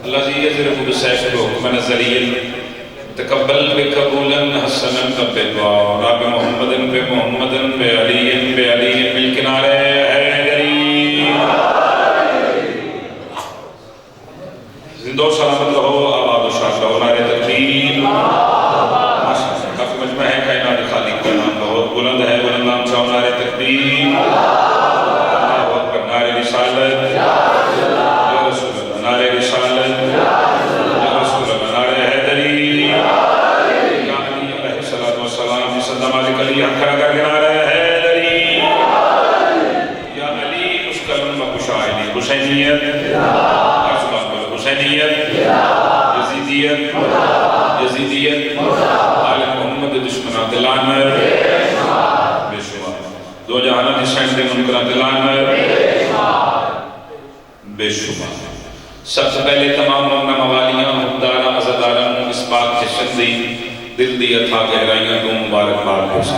लज़ी यज़रिबु बिसैफिही हुक्मन नज़रिय्यन तक़ब्बल बिक़बूलन हसनन बिदुआ रब Muhammadan बिअलिय्यन bill किनारे हैदरी जिंदो सलामत रहो आबाद व शाद रहो नारे तकबीर। माशाअल्लाह काफ़ी मजमा है कायनात खालिक का नाम बहुत बुलंद है, बुलंद नाम चाहो नारे तकबीर, अल्लाहु अकबर, नारे रिसालत या रसूल अल्लाह, नारे रिसालत या रसूल अल्लाह, नारे हैदरी या अली अलैहिस्सलातु वस्सलाम सल्लल्लाहु अलैहि हक खड़ा करके नारे हैदरी या अली उसका लम्बा कुशायनी हुसैनियत हुसैनियत यजीदियत यजीदियत आले मोहम्मद दुश्मना दिलानर बेशुमार दो जहाना निशान दे मुनकरा दिलानर बेशुमार। सबसे पहले तमाम मोमना मवालियां हुक्मदारा अज़ादारा इस बात जश्न दी दिल दी अथा गहराइयां को मुबारकबाद पेश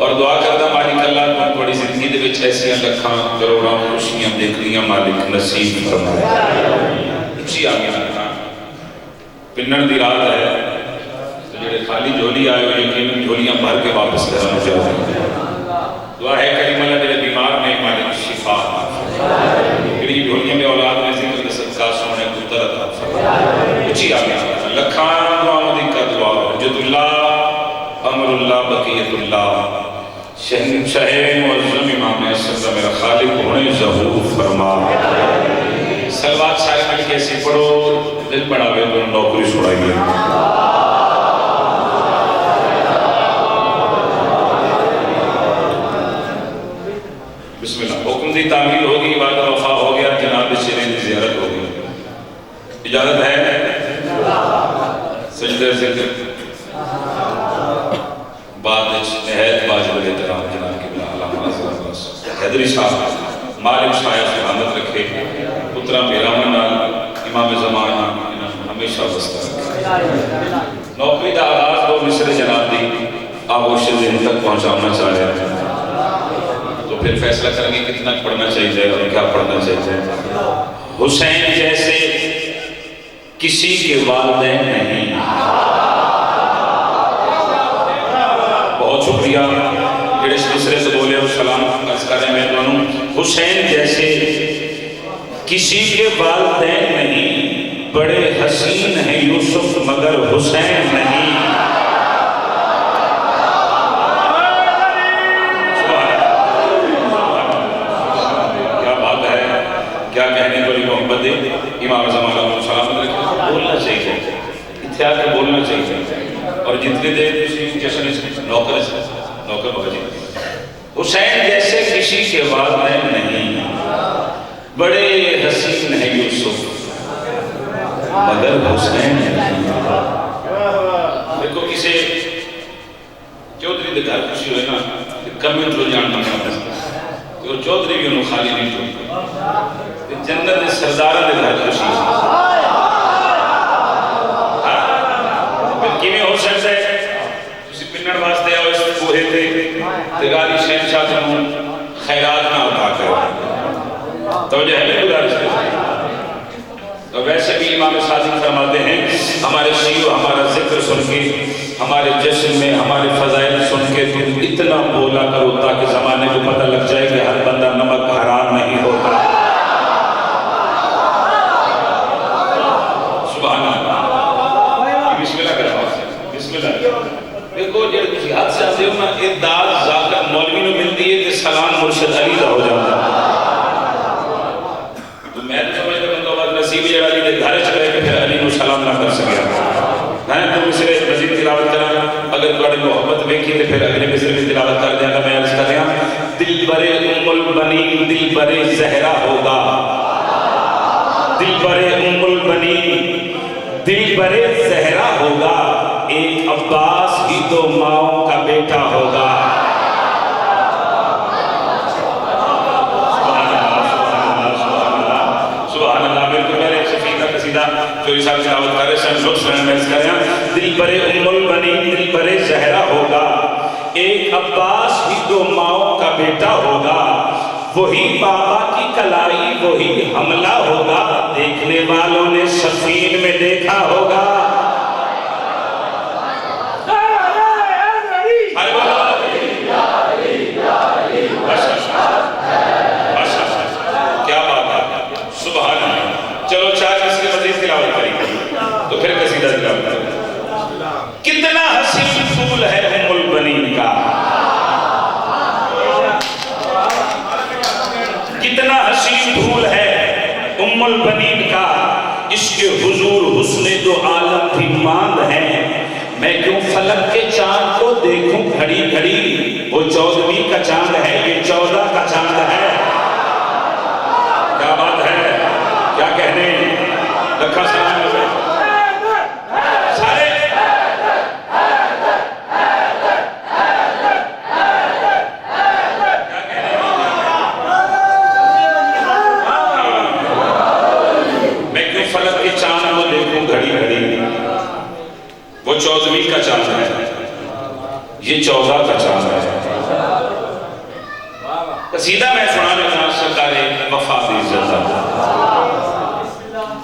और दुआ करदा मालिक अल्लाह तुम थोड़ी जिंदगी दे विच ऐसियां लखां करोड़ां खुशियां देखनियां मालिक नसीब फरमाए। उची आमीन आखा पिन्नण दी रात है तो जेड़े खाली झोली आए हुए यकीनन झोलियां भर के वापस घर आ जाओ। दुआ है करीम अल्लाह जेड़े बीमार ने मालिक शिफा जेड़ी झोलियां में औलाद में जिक्र दे सदका सोने पुत्र अता फरमाए। उची आमीन लखां दुआओं दी का दुआ वजदुल्लाह अमरुल्लाह बकियतुल्लाह शहंशाह मुअज़्ज़म इमाम असद मेरा खालिक होने ज़हूर फरमा। सलवात सारे मिल के ऐसे पढ़ो दिल बढ़ावे तो नौकरी छुड़ाइए। बिस्मिल्लाह। हुक्म दी तामील होगी, इबादत वफा हो गया, जनाब शेरे की ज़ियारत होगी। इजाज़त है सजदे ज़िक्र बाद नहायत वाजिब एहतराम जनाब क़िबला अल्लामा हैदरी साहब मालिक शायद सलामत रखे पुत्रा मेरामन नाल इमाम ज़माना हमेशा वस्ता रखे। नौकरी का आगाज दो मिसरे जनाब दी आगोश ज़हन तक पहुँचाना चाह रहे हैं तो फिर फैसला करेंगे कितना पढ़ना चाहिए और क्या पढ़ना चाहिए। हुसैन जैसे किसी के वालिदैन नहीं। बहुत शुक्रिया जेड़े दूसरे से बोले और सलाम अर्ज कर रहे हैं दोनों। हुसैन जैसे किसी के वालिदैन नहीं, बड़े हसीन हैं यूसुफ मगर हुसैन नहीं। क्या बात है, क्या कहने वाली मोहब्बत है। इमाम ज़माना को सलामत रखे, बोलना चाहिए, इत्याग के बोलना चाहिए। और जितनी देर जश्न नौकर बाजी हुसैन जैसे किसी के वालिदैन नहीं, बड़े हसीन है यूसुफ मगर हुसैन नहीं। देखो किसी चौधरी के घर खुशी हो ना कमेंट लो जानना तो चौधरी भी उन्होंने खाली नहीं छोड़ी। जन्नत के सरदारा के घर खुशी किमें हो सकता है। तुसी पिन्नण वास्ते आओ इस बूहे ते गाली शहनशाह को खैरात ना उठा कर तो जो है गुजारिश है। तो वैसे भी इमाम सादिक फरमाते हैं हमारे शीरो हमारा जिक्र सुन के, हमारे जश्न में हमारे फजाइल सुन के तुम इतना बोला करो ताकि जमाने को पता लग जाए कि हर बंदा नमक हराम नहीं होता। सुभान अल्लाह। बिस्मिल्लाह करो, बिस्मिल्लाह। देखो जे तुसी हाथ से आते हो ना ये दाल जाकर मौलवी को मिलती है कि सलाम मुर्शिद अली का हो जाता है। तो मैं तो समझता हूं तो नसीब जड़ा अली के घर च रह के फिर अली को सलाम ना कर सके हैं। तो मिसरे मजीद तिलावत करा अगर तुम्हारी मोहब्बत देखी तो फिर अगले मिसरे में तिलावत कर देगा। मैं अर्ज कर रहा दिल बरे उम्मुल बनीन दिल बरे ज़हरा होगा, दिल बरे उम्मुल बनीन दिल बरे ज़हरा होगा, एक अब्बास ही तो माओ का बेटा होगा। सुभान अल्लाह। बिल्कुल मेरे शफीका कसीदा जो इसाब तिलावत कर रहे हैं लुत्फ में कर रहे हैं। दिल बरे उम्मुल बनीन दिल बरे ज़हरा होगा, एक अब्बास ही तो माओ का बेटा होगा, वही बाबा की कलाई, वही हमला होगा, देखने वालों ने सफीन में देखा होगा। क्या बात है, सुभान अल्लाह। चलो चार इसके मजीद तिलावत करेंगे तो फिर कसीदा तिलावत करेंगे। कितना हसीन फूल है उम्मुल बनीन का, कितना हसीन फूल है उम्मुल बनीन का, इसके हुजूर हुस्ने दो आलम भी मांद है। मैं क्यों फलक के चांद को देखूं घड़ी घड़ी, वो 14वीं का चांद है, ये 14 का चांद है। क्या बात है, क्या कहने, लखा सलाम सारे मैं क्यों फलक के चांद को देखूं घड़ी घड़ी, वो 14वीं का चांद है, ये 14 का चांद है। कसीदा मैं सुना रहा सरकारे वफा की इज्जत,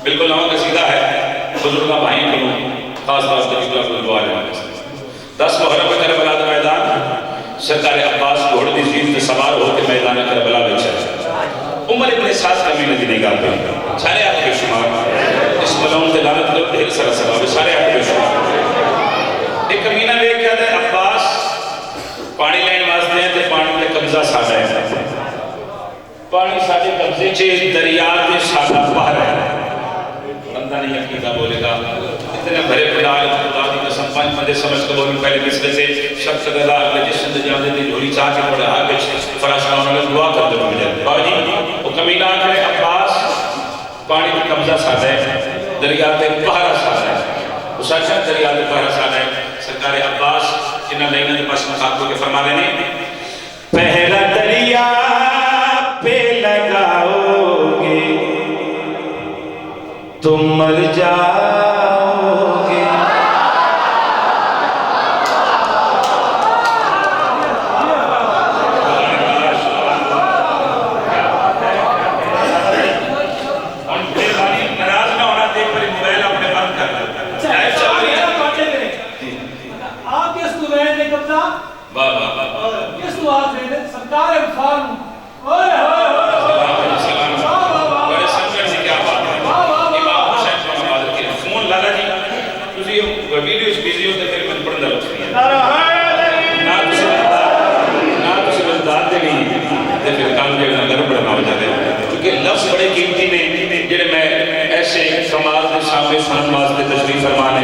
बिल्कुल नवा कसीदा है बुजुर्ग भाई को खास तौर पर 10 मुहर्रम में करबला का मैदान सरकारे अब्बास घोड़े की जीत पे सवार होकर मैदान करबला में चले। उमर इब्ने साद का महीने की निगाह पे सारे आप बेशुमार इस मलौन के लानत को ढेर सारा सवाब सारे आप बेशुमार। एक कमीना वे कहते हैं अब्बास पानी लैन वास्ते हैं ते पानी पे कब्जा साडा है, पानी साडे कब्जे च दरिया ते साडा बाहर है। बंदा नहीं अकीदा बोलेगा इतने भरे फिलहाल खुदा की कसम 5 बंदे समझ के बोलूं पहले मिसरे से शख्स गदा अपने जिस्म दे जाने दी झोली चाह के पड़े आगे फराशना ने दुआ कर दो मुझे बाजी वो कमीना करे अब्बास पानी पे कब्जा साडा है, दरिया ते पहरा साडा है, उस अच्छा दरिया ते पहरा साडा है। सरकार अब्बास जिन्हें लाइनों के पास मुखातब के फरमा रहे ने पहला दरिया पे लगाओगे तुम मर जाओगे, नाराज ना होना देख पर मोबाइल अपने बंद कर वाह वाह वाह किस बात है सरकार इरफान ओए होए बड़े संकट से क्या बात है इमाम हुसैन को नवाज के फोन लाला जी तुझे वीडियोस बिजी होते फिर मैं पढ़ना लगती है ना तुझे बता दे नहीं ते फिर काम जो ना गड़बड़ ना हो जाए क्योंकि लफ्ज बड़े कीमती ने जेड़े मैं ऐसे समाज के सामने सुनने वास्ते तशरीफ फरमाने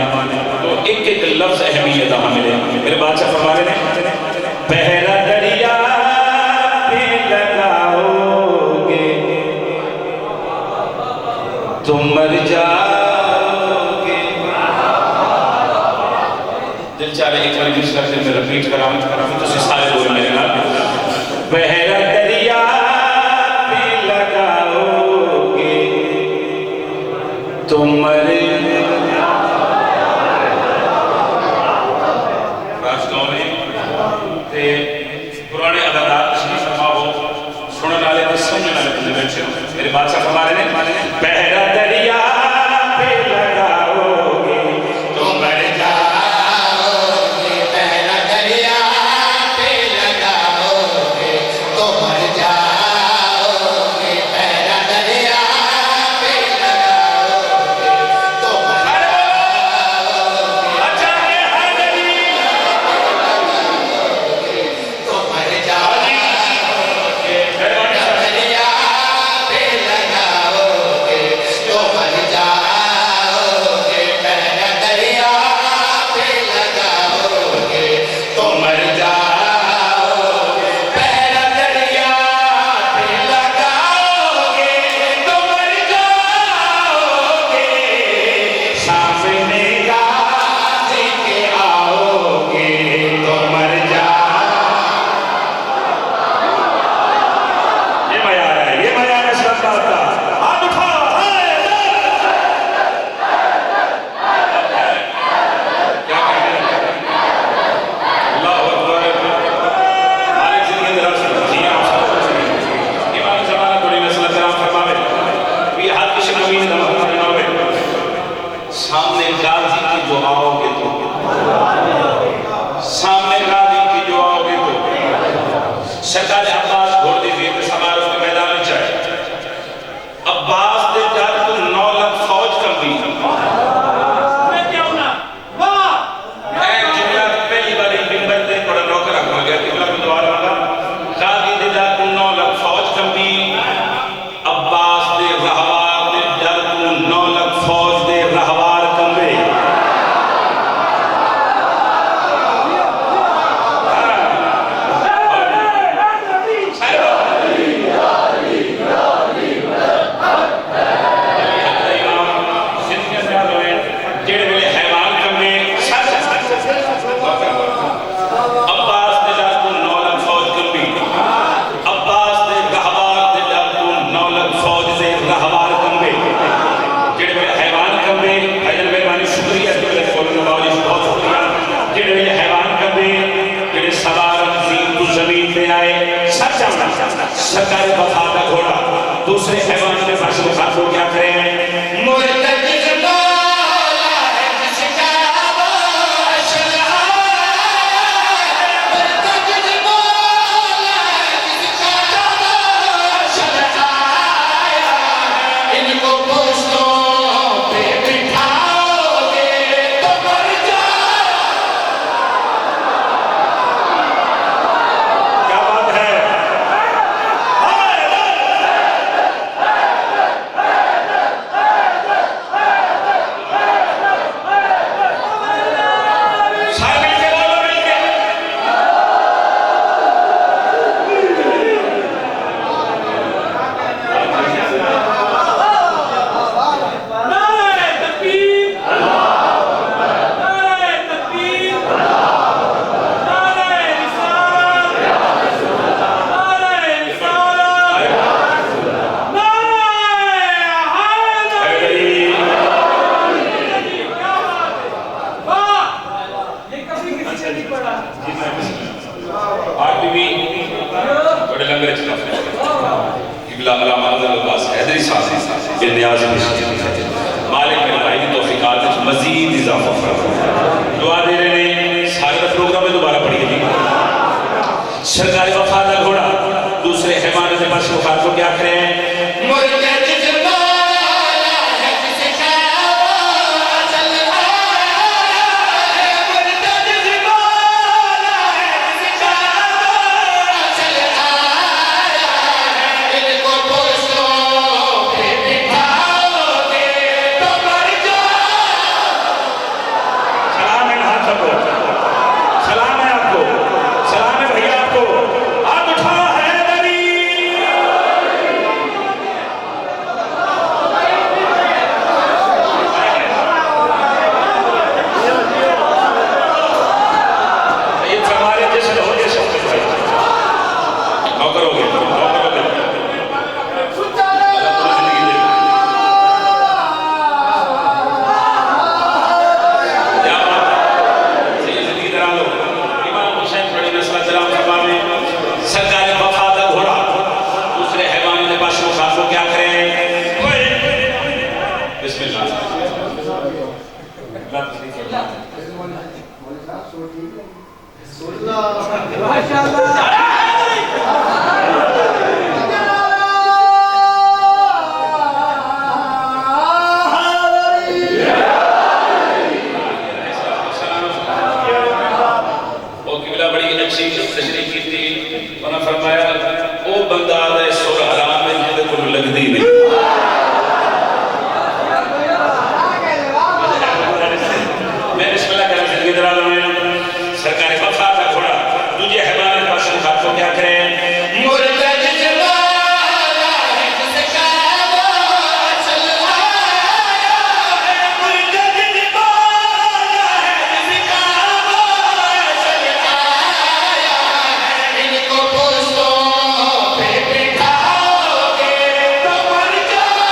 तो एक एक लफ्ज अहमियत मिले। मेरे बादशाह फरमा रहे हैं पहला दरिया पे लगाओगे तुम मर जाओगे। दिल चाहे एक बार जिस लफ्ज़ में रिपीट कराऊं तो सारे बोल मेरे नाल पहला दरिया पे लगाओगे तुम मर पुराने अदादात तशरीफ फरमा हो सुनने वाले तो समझने वाले बंदे बैठे हो। मेरे बादशाह फरमा रहे हैं पहला दरिया पे लगाओगे तुम मर जाओगे, पहला दरिया पे लगाओगे तो मर जाओगे, पहला दरिया पे लगाओगे तो मर जाओगे, अच्छा ये हैदरी तो मर जाओगे, दरिया पे लगाओगे अब्बास दे जद को 9 लाख फौज कंबी मैं क्या हूं ना वाह ऐ जुमला पहली बारी मिंबर ते बड़ा नौकर रखा गया कि अल्लाह को दुआ लगा काजी दे जद को 9 लाख फौज कंबी अब्बास दे रहवार दे जद को 9 लाख फौज दे रहवार कंबे सरकारी वफा का घोड़ा दूसरे हैवान के पास मुखात को क्या करें मुर्तजिज मौला है जिसका बादशाह मुर्तजिज मौला है जिसका बादशाह इनको पुश्तों पे बिठाओगे तो मर जाओ क्या बात है नारे तकबीर नारे तकबीर नारे रिसालत नारे हैदरी क्या बात है वाह ये कभी किसी ने नहीं पढ़ा आज भी बड़े लंगर चला किबला अलामा अब्बास हैदरी साहब ये नियाज मालिक मेरे भाई की तौफीकात में मजीद इजाफा फरमाए दुआ दे रहे हैं सारे प्रोग्राम में दोबारा पढ़िए जी सरकारी वफा का घोड़ा दूसरे हैवान के पास मुखात को क्या करें मुर्तजिज मौला है जिसका बादशाह मुर्तजिज मौला है जिसका बादशाह इनको पुश्तों पे बिठाओगे तो मर जाओ सलाम है हाथ रखो सलाम है आपको सलाम है भैया आपको हाथ उठाओ हैदरी ये हमारे जैसे हो जैसे नौकर हो गए सरकारी वफा का घोड़ा दूसरे हैवान के पास मुखात को क्या करें बिस्मिल्लाह वो किबला बड़ी अच्छी तशरीह की थी उन्होंने फरमाया ओ बंदा दे सुर हराम में जिहदे कोल लगदी नहीं मैं बिस्मिल्लाह कर जिंदगी दरा लूं सरकारी वफा का घोड़ा दूसरे हैवान के पास मुखात को क्या करें मुर्तजिज मौला है जिसका बादशाह मुर्तजिज मौला है जिसका बादशाह इनको पुश्तों पे बिठाओगे तो मर जाओ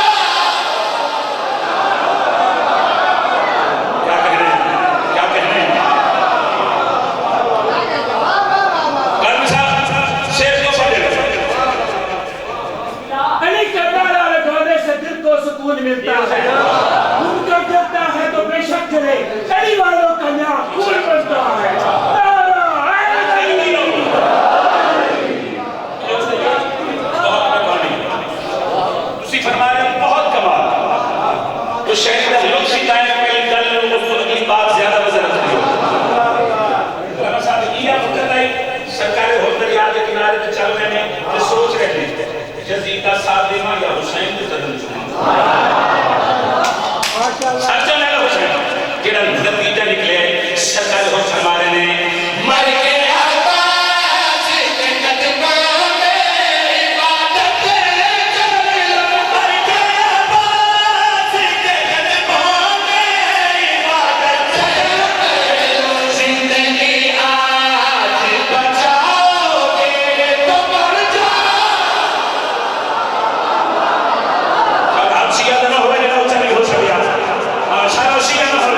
क्या कह रहे हैं क्या कह रहे हैं कर्म साहब शेर को पढ़े अली करबला वाले घोड़े से दिल को सुकून मिलता है उनका गिरता है तो बेशक गिरे अली वालों का यहाँ खून बनता है बहुत मेहरबानी तुसी फरमा रहे हुसैन का लुत्फ शिकायत पहली गल उसको अगली बात ज्यादा वजन रखती हो साहब ये मुकद्दई सरकार हो दरिया के किनारे पे चल रहे हैं तो सोच रहे थे यजीद का साथ देना या हुसैन के कदम चुमा सच्चा नहीं हुसैन केड़ा नतीजा निकले सरकार हो हमारे ने मर के अब्बास के कदमों में इबादत कर मर के अब्बास के कदमों में इबादत कर जिंदगी आज बचाओगे तो मर जाओ आप शिया ना हो ना चली हो सकिया सारा शिया ना हो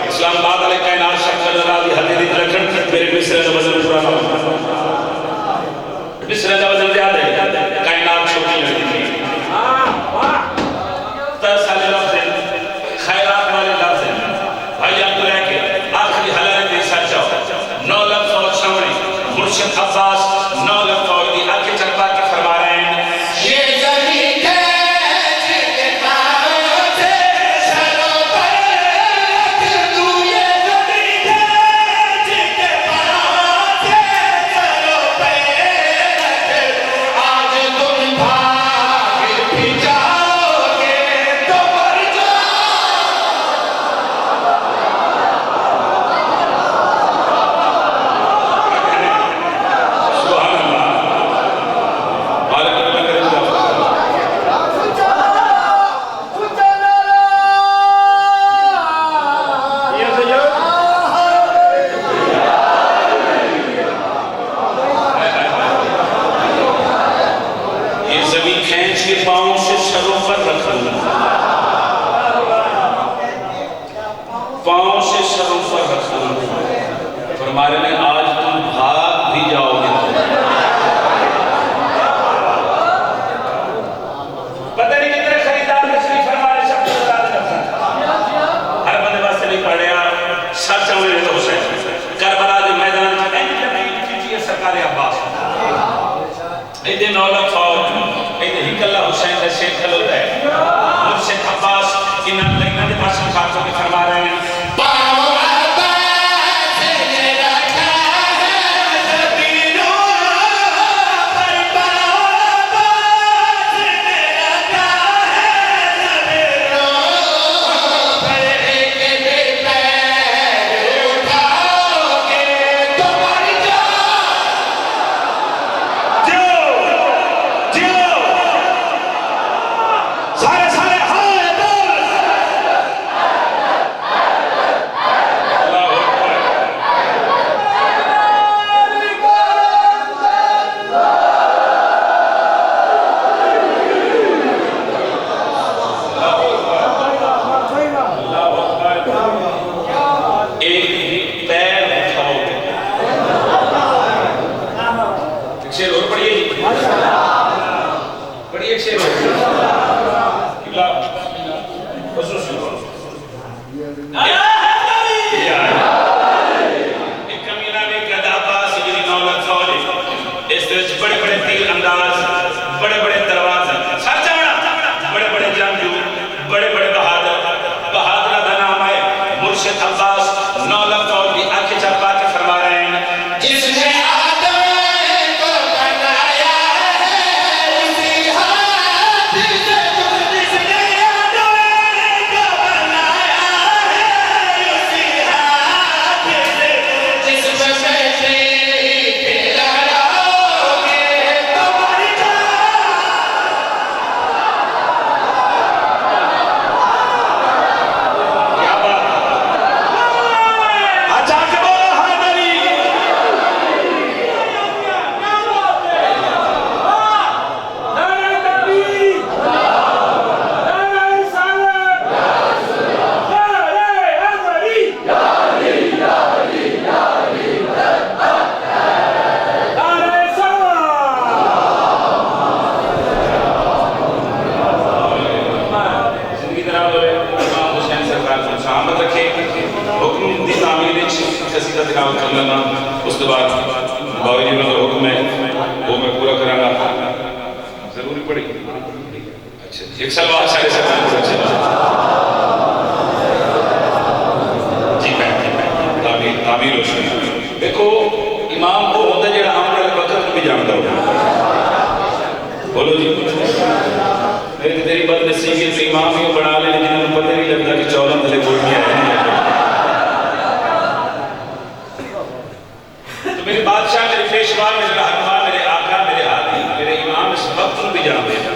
इस्लामाबाद वाले कायनात शंकर राजी हल्दी लखन मेरे मिस्र का वजन पूरा ना मिस्र का वजन ज्यादा है कायनात छोटी लगती है साले लफ्ज़ खैरात वाले लफ्ज़ भाई आपको लेके आखिरी हलाल दे सच्चा 9 लफ्ज़ और सामने मुर्शिद अब्बास 9 लफ्ज़ और दी आके चकवा के फरमा रहे हैं ये ज़मीन है जिसके पाँव से सरों पर रख दूँ ये ज़मीन है जिसके पाँव से सरों पर रख दूँ आज तुम भाग भी जाओगे तो मर सुभान अल्लाह मालिक अल्लाह करे ये जमीन खींच के पाँव से सरों पर रख दूंगा पाँव से सरों पर रख दूंगा फरमाने में आज तुम भाग भी जाओगे पता नहीं कितने खरीदार नस्ली फरमाने सब हर बंदे वास्ते नहीं पढ़े सच समझे तो हुसैन करबला के मैदान में सरकार अब्बास इधर 9 लफ्ज़ फौज इधर हिकल्ला हुसैन का शेख खलोता है मुर्शिद अब्बास इन के पास खासों के फरमा रहे हैं पाँव अब्बास ने रखा है ज़मीनों पर पाँव अब्बास ने रखा है ज़मीनों पर एक भी पैर उठाओगे तो मर जाओ जियो जियो सारे सारे कसीदा तिलावत कर लेना, उसके बाद बाबा जी का हुक्म है वो मैं पूरा करांगा। जरूरी पड़ी। अच्छा, एक सलवार सारे से जी तामीर रोशन। देखो इमाम वो होता है जो आने वाले वक्त भी जानता हो। बोलो जी। तेरी बदनसीबी तो इमाम ही बना ले, जिन्होंने पता नहीं लगता कि 14 तले गोलियां हैं। तो मेरे बादशाह, मेरे पेशवा, मेरे रहनुमा, मेरे आका, मेरे हादी, मेरे इमाम इस वक्त भी जानते हैं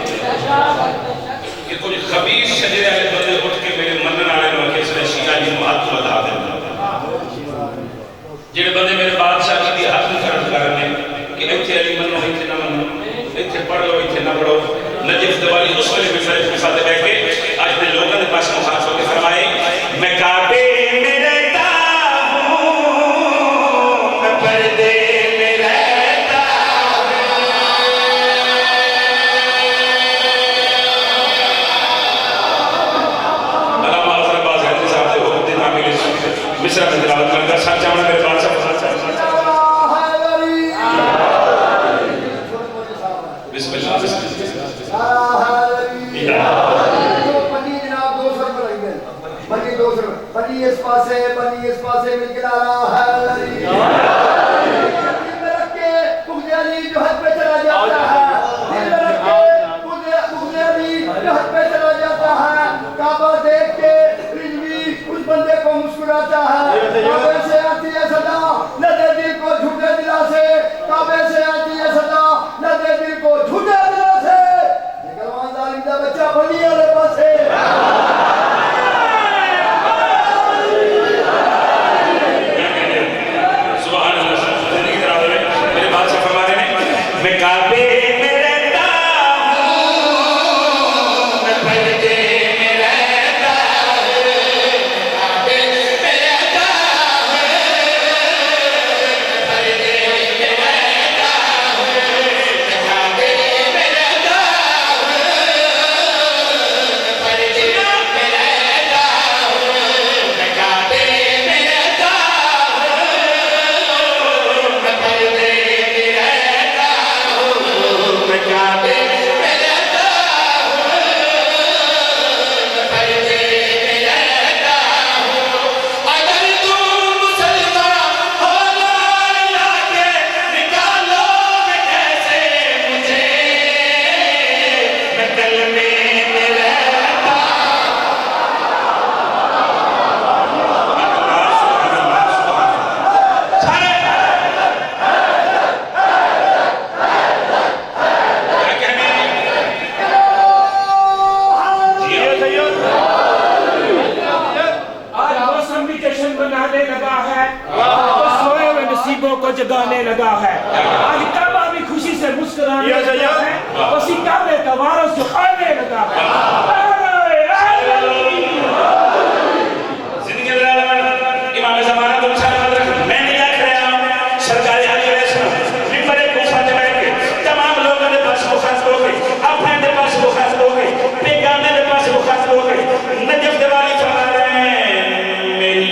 कि कुछ खबीस शजरे वाले बंदे उठ के मेरे मनन वाले लोग इसने शिया जी महत्व बता देना। जेडे बंदे मेरे बादशाह की हद खर्च करने कि इतने अली मनो, इतने ना मनो, इतने पढ़ लो, इतने ना पढ़ो। नजीफ दिवाली उस वाले मिसरे के साथ बैठ के आज के लोगों के पास मुखातिब होकर फरमाए, मैं काबे में रहता हूँ, मैं पर्दे में रहता हूँ। अल्लामा अज़हर अब्बास हैदरी साहब से हुक्म देता मिले मिसरा में तिलावत करता सर चावड़ा मेरे पास बिस्मिल्लाह बनी इस पासे मिलके नारा है रख के पुगले अली जो हद पे चला जाता है, दिल में रख के पुगले अली जो हद पे चला जाता है। काबा देख के रिजवी उस बंदे को मुस्कुराता है। काबे से आती है सदा न दे दिल को झूठे दिला से, काबे से आती है सदा न दे दिल को झूठे दिला से। निकलवान जालिम दा बच्चा बनी वाले पासे जगाने लगा है। आज काबा भी खुशी से मुस्कुराने लगा है, उसी काबे का वारस जो आने लगा है। इमाम ज़माना को मैं नहीं देख रहा हूँ सरकार मिंबरे कोफा में बैठ के तमाम लोगों के पास मुखातिब हो गए, अपने के पास मुखातिब हो गए, बेगाने के पास मुखातिब हो गए। नजफ दिवाली फरमा रहे हैं मेरी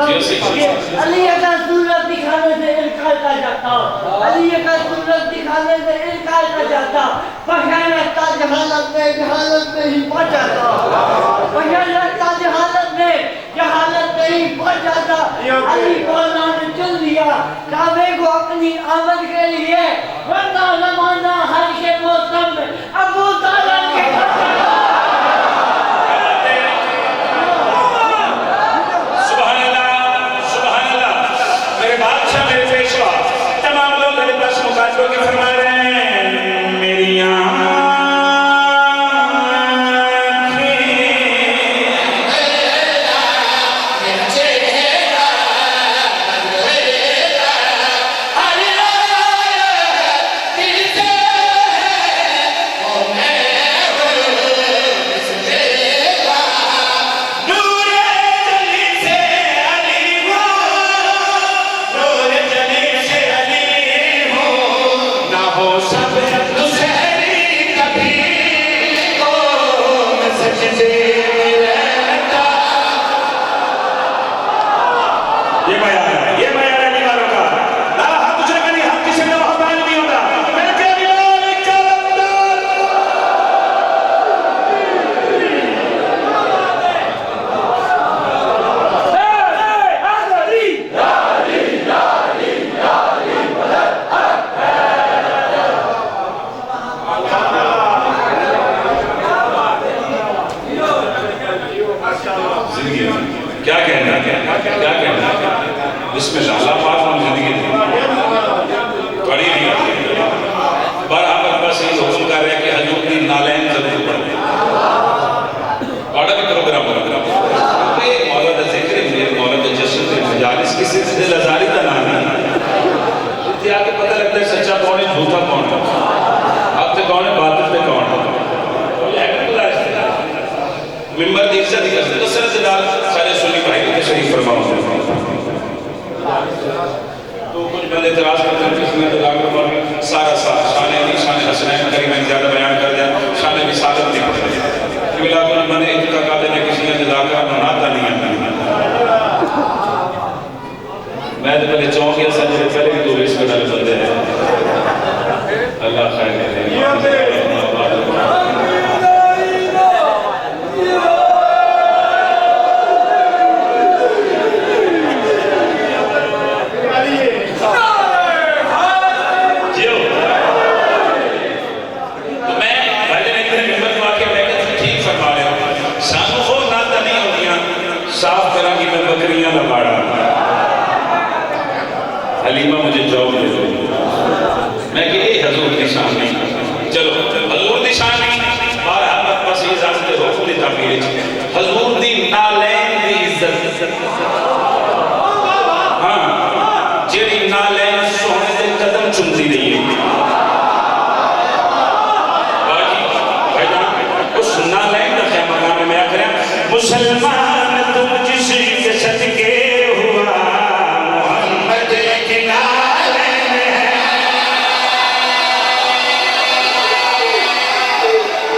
अली का सूरत दिखाने से इनकार कर जाता, अली का सूरत दिखाने से इनकार कर जाता, बगैर लगता जहालत में ही पहुंच जाता, बगैर लगता जहालत में ही पहुंच जाता। अली को अल्लाह ने चुन लिया काबे को अपनी आमद के लिए, वरना ज़माना हर के मौसम में अबू तालिब के के फरमा रहे हैं मेरी क्या कहना इसमें अल्लाह पाक हम जिंदगी बड़ी नहीं पर आप बस ये हुक्म कर रहे हैं कि हजूर की नालैन जरूर पढ़े बड़ा भी प्रोग्राम मौला का जिक्र है मौला का जश्न है मजालिस किसी से दिल आजारी का नाम है इससे आके पता लगता है सच्चा कौन है झूठा कौन है अब से कौन है बातिल पे कौन है मिंबर की इज्जत ही करते तो सरदार सारे सुन्नी भाई के शरीफ फरमाओ तो कुछ बंदे इतराज करते हैं इसमें तो लाग सारा शान अली शान हसनैन करीब में ज्यादा बयान कर दिया शान भी सादत नहीं पड़ता कि बिला को बंदे इनका कहते हैं किसी ने जलाकर मनाता नहीं है मैं तो पहले चौंक गया सर पहले भी दो बेस का डाल बंदे हैं अल्लाह खैर करे साफ तरह की मैं बकरियां लबाड़ा हलीमा मुझे जॉब दे दो मैं कि हजूर की शान नहीं चलो हजूर की शान नहीं बारह बस ये जानते हो खुद तामीर हजूर दी नालैन दी इज्जत हां जेड़ी नालैन सोने दे कदम चुमती रही है बाकी भाईजान उस नालैन का क्या मकाम है मैं कह रहा मुसलमान तुम जिसके सदके हुआ मोहम्मद के नाले में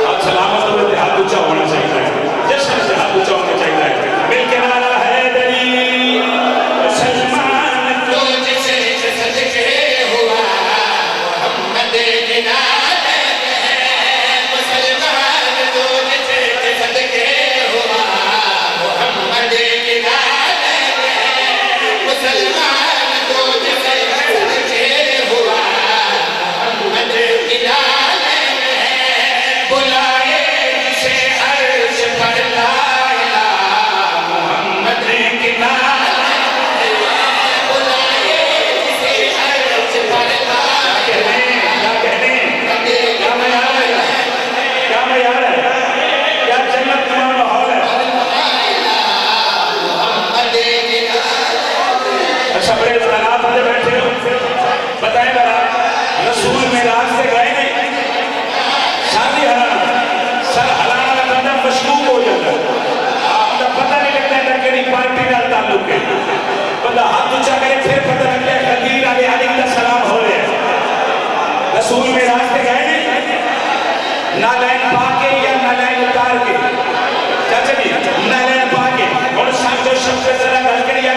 आप सलामत हो तो हाथ ऊंचा होना चाहिए जश्न से हाथ ऊंचा होना चाहिए मिलके नारा है दरी मुसलमान तुम जिसके सदके हुआ मोहम्मद के नाले में मुसलमान तुम जिसके सदके हुआ मोहम्मद के नाले में मुसलमान तो जिसे सदके हुआ मोहम्मद के नाले में बुलाए जिसे अर्श पर ला इलाहा मोहम्मद के नाले में बुलाए जिसे अर्श पर ला इलाहा क्या मैं यार क्या जन्नत का माहौल है अच्छा बड़े तनाव में बैठे हो बताएं जरा रसूल मेराज से गए नहीं शादी हराना सर हलाना का बंदा मशकूक हो जाता आपका पता नहीं लगता है कि पार्टी का ताल्लुक है बंदा हाथ ऊंचा करे फिर पता लगता है कदीर अली अली का सलाम हो रहे हैं रसूल मेराज से गए नहीं नालैन पाके या नालैन उतार के चाचा जी नालैन पाके और शाम जो शब्द जरा घर के या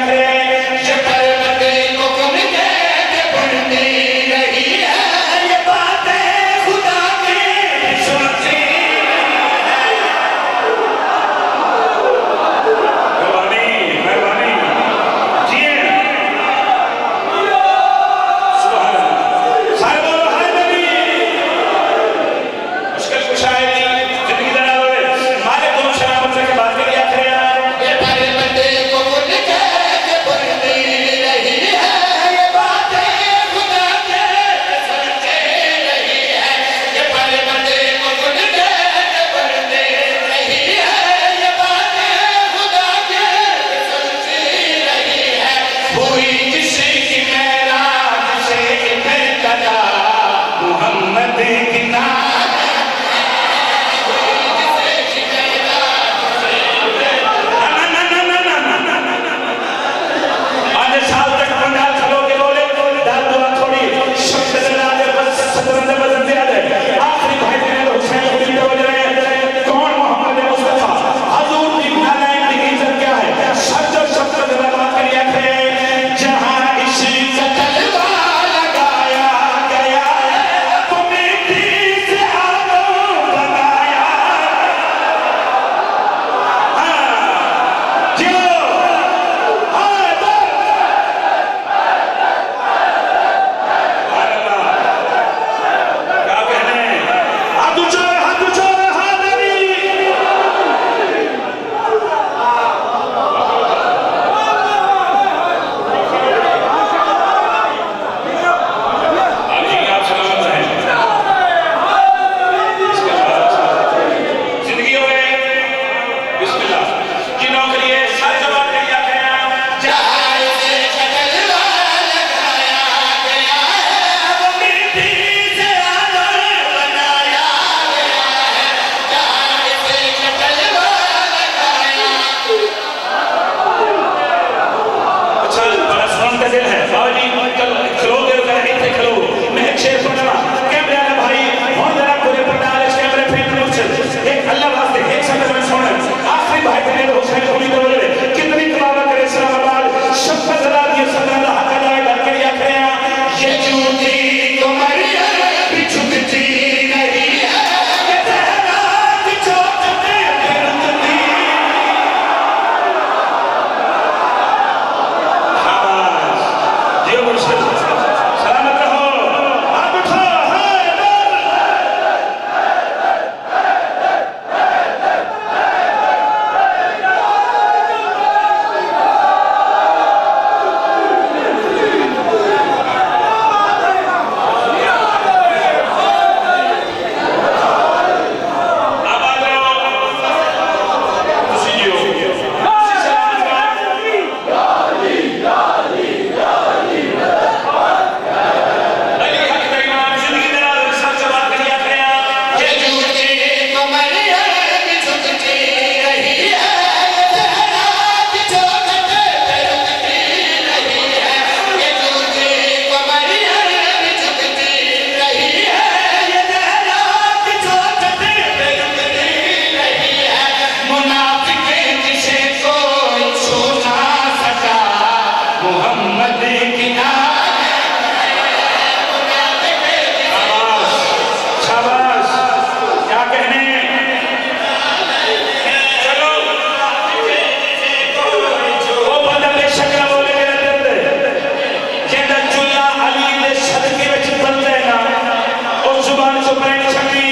पर छवि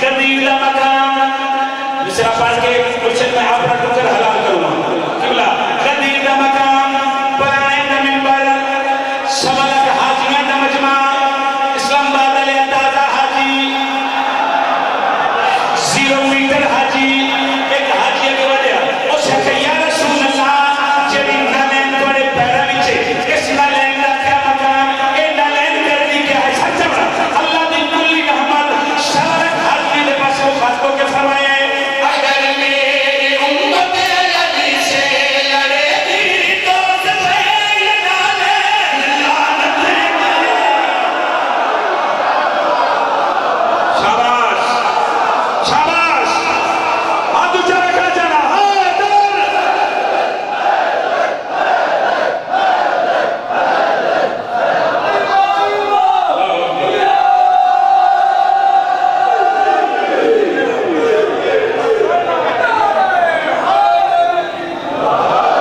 कदीर दा मकाम मिसरा पढ़ के मुझसे मैं अपना टुकर हलाल करूंगा किबला कदीर दा मकाम पुराने दा मिंबर शमलक हाजियां दा मजमा इस्लामाबाद वाले ताजा हाजी 0 मीटर हाजी एक हाजी के वजह और शेख या रसूल अल्लाह जेडी नालें तोड़े पैरा विच इस नालें दा क्या मकाम ए नालें करनी क्या है सच्चा अल्लाह दी कुल्ली रहमत शारक हाजी दे पास वो बात को के फरमाए अगर मेरी उम्मत नबी से लड़ेगी तो सफेद नाले लानत शाबाश शाबाश हाथ ऊंचा रखना जाना मोहम्मद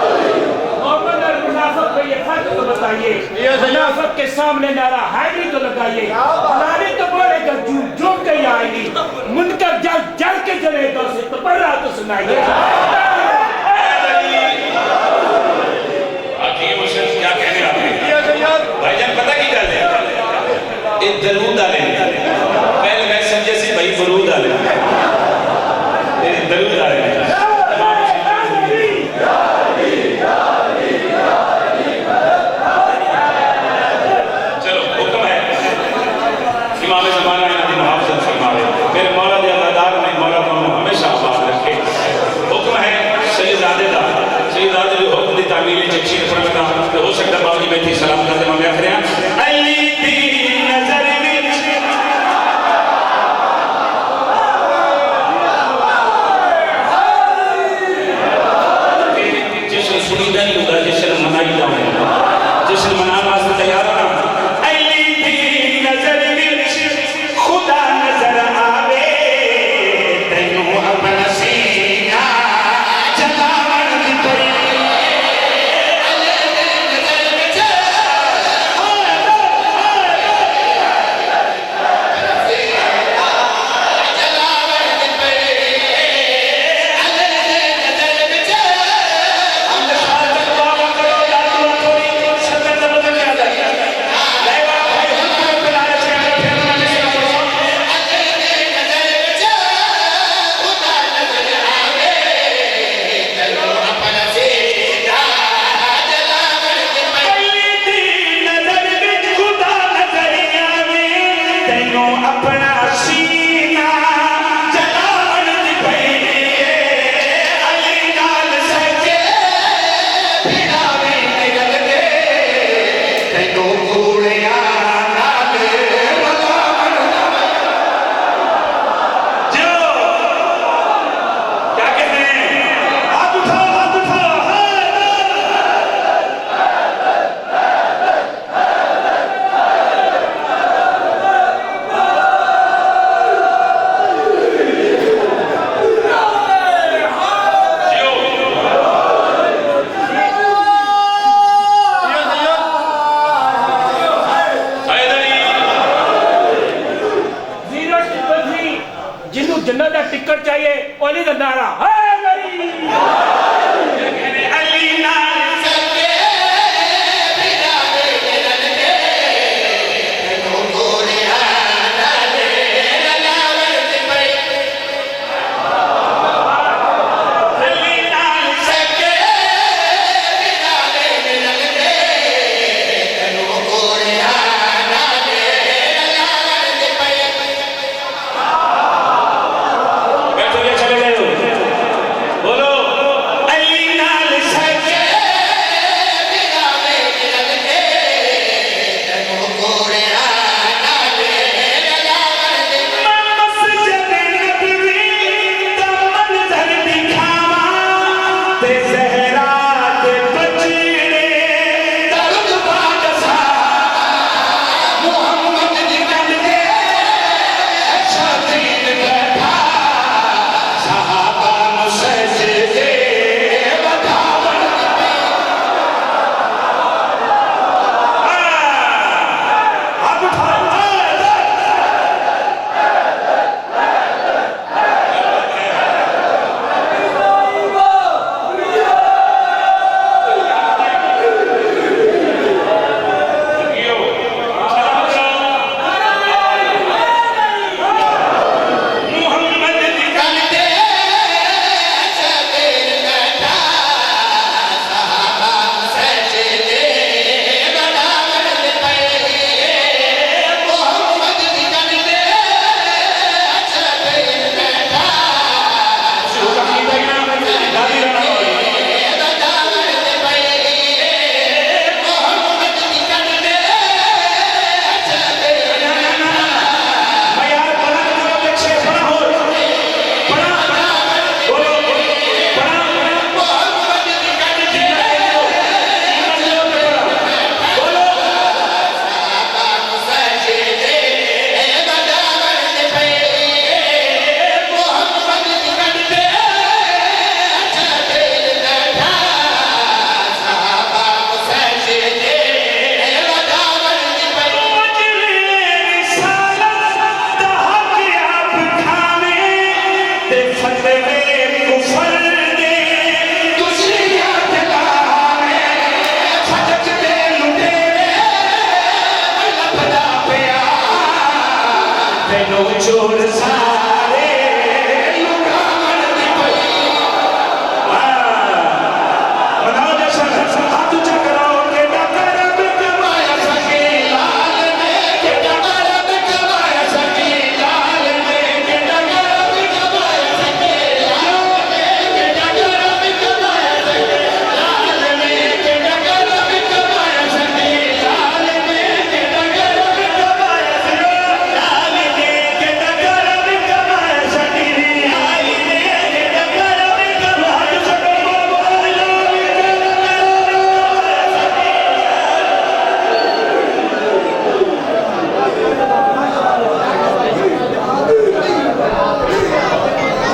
और मुनाफिक में ये फर्क तो बताइए मुनाफिक के सामने नारा हैदरी तो लगाइए हलाली तो बोलेगा झूठ झूठ के आएगी मुनकर जल जल के जलेगा उसे तो बर्रा तो सुनाइए आखिर मुझसे क्या कहने आपने भाईजान पता की गल है ये दरूद डाले पहले मैं समझे सी भाई बरूद डाले ये दरूद डाले चलो हुक्म है इमाम ज़माना इनकी मुहाफ़ज़त फरमावे मेरे मौला दे अज़ादार में मौला को हमेशा आबाद रखे हुक्म है सैयदादे दा सैयदादे दे हुक्म दी तामील च अच्छी फरमाता तो हो सकता बाबू जी मैं थी सलाम करते मैं आख रहा अली दी नजर विच जिशन सुनीदा नहीं होता जिशन मनाई दा होता जिशन मनाने वास्ते तैयार होना अली दी नजर विच खुदा नजर आवे तैनू अपना सीना जलावन दी पई चोर सा